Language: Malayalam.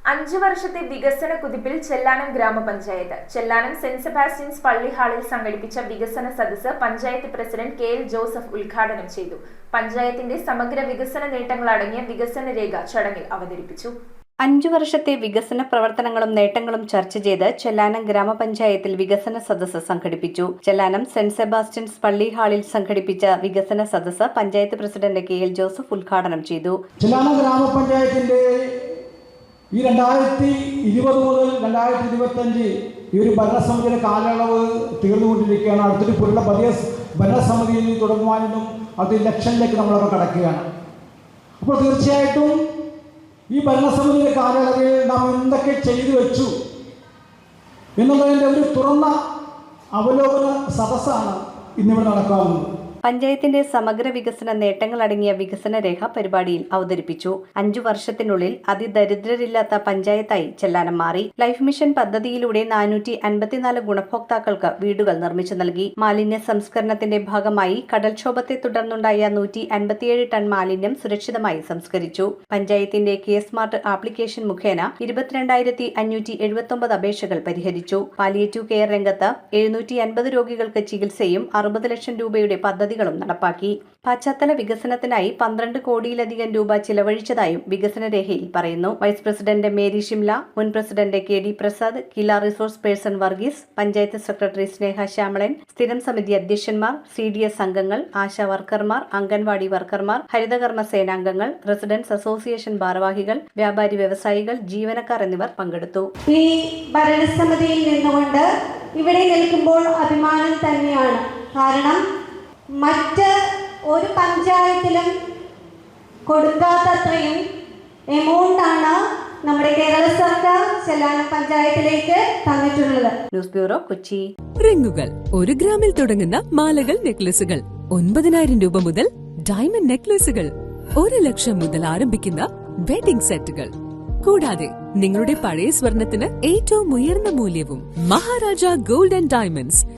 5 വർഷത്തെ വികസന കുതിപ്പിൽ ചെല്ലാനം ഗ്രാമപഞ്ചായത്ത്. ചെല്ലാനം സെന്റ് സെബാസ്റ്റ്യൻസ് പള്ളി ഹാളിൽ സംഘടിപ്പിച്ച വികസന സദസ്സ് പഞ്ചായത്ത് പ്രസിഡന്റ് കെ.എൽ. ജോസഫ് ഉദ്ഘാടനം ചെയ്തു. പഞ്ചായത്തിന്റെ സമഗ്ര വികസന നേട്ടങ്ങളടങ്ങിയ വികസന രേഖ ചടങ്ങിൽ അവതരിപ്പിച്ചു. 5 വർഷത്തെ വികസന പ്രവർത്തനങ്ങളും നേട്ടങ്ങളും ചർച്ച ചെയ്ത് ചെല്ലാനം ഗ്രാമപഞ്ചായത്തിൽ വികസന സദസ്സ് സംഘടിപ്പിച്ചു. ചെല്ലാനം സെന്റ് സെബാസ്റ്റ്യൻസ് പള്ളി ഹാളിൽ സംഘടിപ്പിച്ച വികസന സദസ്സ് പഞ്ചായത്ത് പ്രസിഡന്റ് കെ.എൽ. ജോസഫ് ഉദ്ഘാടനം ചെയ്തു. ചെല്ലാനം ഗ്രാമപഞ്ചായത്തിന്റെ ഈ 2020 മുതൽ 2025 ഈ ഒരു ഭരണസമിതിയുടെ കാലയളവ് തീർന്നുകൊണ്ടിരിക്കുകയാണ്. അടുത്തൊരു പുതിയ ഭരണസമിതിയിൽ തുടങ്ങുവാനും അത് ഇലക്ഷനിലേക്ക് നമ്മളൊക്കെ കടക്കുകയാണ്. അപ്പോൾ തീർച്ചയായിട്ടും ഈ ഭരണസമിതിയുടെ കാലയളവിൽ നാം എന്തൊക്കെ ചെയ്തു വെച്ചു എന്നുള്ളതിൻ്റെ ഒരു തുറന്ന അവലോകന സദസ്സാണ് ഇന്നിവിടെ നടക്കാവുന്നത്. പഞ്ചായത്തിന്റെ സമഗ്ര വികസന നേട്ടങ്ങളടങ്ങിയ വികസന രേഖ പരിപാടിയിൽ അവതരിപ്പിച്ചു. 5 വർഷത്തിനുള്ളിൽ അതിദരിദ്രരില്ലാത്ത പഞ്ചായത്തായി ചെല്ലാനം മാറി. ലൈഫ് മിഷൻ പദ്ധതിയിലൂടെ 454 ഗുണഭോക്താക്കൾക്ക് വീടുകൾ നിർമ്മിച്ചു നൽകി. മാലിന്യ സംസ്കരണത്തിന്റെ ഭാഗമായി കടൽക്ഷോഭത്തെ തുടർന്നുണ്ടായ 157 ടൺ മാലിന്യം സുരക്ഷിതമായി സംസ്കരിച്ചു. പഞ്ചായത്തിന്റെ കെ സ്മാർട്ട് ആപ്ലിക്കേഷൻ മുഖേന 22,579 അപേക്ഷകൾ പരിഹരിച്ചു. പാലിയേറ്റീവ് കെയർ രംഗത്ത് 750 രോഗികൾക്ക് ചികിത്സയും 60 ലക്ഷം രൂപയുടെ പദ്ധതികളും നടപ്പാക്കി. പശ്ചാത്തല വികസനത്തിനായി 12 കോടിയിലധികം രൂപ ചിലവഴിച്ചതായും വികസന രേഖയിൽ പറയുന്നു. വൈസ് പ്രസിഡന്റ് മേരി ഷിംല, മുൻ president K D. Prasad, Kila resource person Varghese, panchayat secretary Sneha Shyamalan, സ്ഥിരം സമിതി അധ്യക്ഷന്മാർ, CDS അംഗങ്ങൾ, ആശാ വർക്കർമാർ, അംഗൻവാടി വർക്കർമാർ, ഹരിതകർമ്മ സേനാംഗങ്ങൾ, റെസിഡൻസ് അസോസിയേഷൻ ഭാരവാഹികൾ, വ്യാപാരി വ്യവസായികൾ, ജീവനക്കാർ എന്നിവർ പങ്കെടുത്തു. ഈ ഭരണസമിതിയിൽ നിന്നുകൊണ്ട് ഇവിടെ നിൽക്കുമ്പോൾ അഭിമാനം തന്നെയാണ്. കാരണം മറ്റ് ഒരു പഞ്ചായത്തിലും കൊടുക്കാത്തത്രയും എമൗണ്ടാണ് നമ്മുടെ കേരള സർക്കാർ ചെല്ലാനം പഞ്ചായത്തിലേക്ക് തന്നിട്ടുള്ളത്. News bureau, Kochi. റിങ്ങുകൾ 1 ഗ്രാമിൽ തുടങ്ങുന്ന മാലകൾ, നെക്ലസുകൾ 9,000 രൂപ മുതൽ ഡയമണ്ട് നെക്ലസുകൾ 1 ലക്ഷം മുതൽ ആരംഭിക്കുന്ന വെഡിംഗ് സെറ്റുകൾ. കൂടാതെ നിങ്ങളുടെ പഴയ സ്വർണത്തിന് ഏറ്റവും ഉയർന്ന മൂല്യവും. Maharaja gold and diamonds,